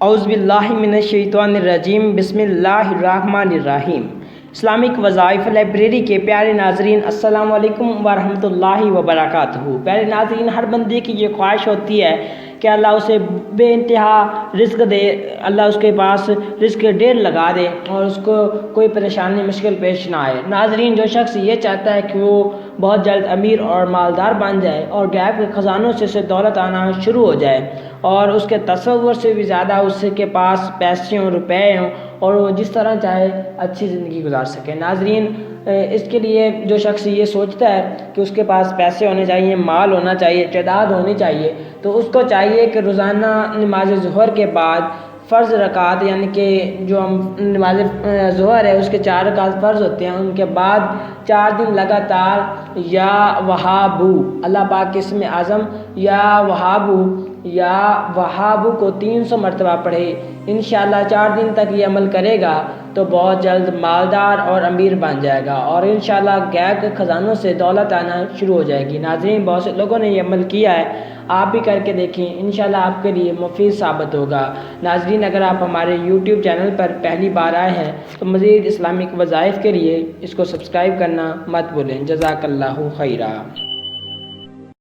اعوذ باللہ من الشیطان الرجیم، بسم اللہ الرحمن الرحیم۔ اسلامک وظائف لائبریری کے پیارے ناظرین، السلام علیکم ورحمۃ اللہ وبرکاتہ۔ پیارے ناظرین، ہر بندے کی یہ خواہش ہوتی ہے کہ اللہ اسے بے انتہا رزق دے، اللہ اس کے پاس رزق ڈھیر لگا دے اور اس کو کوئی پریشانی مشکل پیش نہ آئے۔ ناظرین، جو شخص یہ چاہتا ہے کہ وہ بہت جلد امیر اور مالدار بن جائے اور غیب کے خزانوں سے اسے دولت آنا شروع ہو جائے اور اس کے تصور سے بھی زیادہ اس کے پاس پیسے ہوں، روپے ہوں اور وہ جس طرح چاہے اچھی زندگی گزار سکے۔ ناظرین، اس کے لیے جو شخص یہ سوچتا ہے کہ اس کے پاس پیسے ہونے چاہیے، مال ہونا چاہیے، تعداد ہونی چاہیے، تو اس کو چاہیے کہ روزانہ نماز ظہر کے بعد فرض رکعت، یعنی کہ جو ہم نماز ظہر ہے اس کے 4 رکعت فرض ہوتے ہیں، ان کے بعد 4 دن لگاتار یا وہابو، اللہ پاک کے اسم اعظم یا وہابو کو 300 مرتبہ پڑھے۔ انشاءاللہ 4 دن تک یہ عمل کرے گا تو بہت جلد مالدار اور امیر بن جائے گا اور انشاءاللہ غیب کے خزانوں سے دولت آنا شروع ہو جائے گی۔ ناظرین، بہت سے لوگوں نے یہ عمل کیا ہے، آپ بھی کر کے دیکھیں، انشاءاللہ آپ کے لیے مفید ثابت ہوگا۔ ناظرین، اگر آپ ہمارے یوٹیوب چینل پر پہلی بار آئے ہیں تو مزید اسلامک وظائف کے لیے اس کو سبسکرائب کرنا مت بھولیں۔ جزاک اللہ خیرہ۔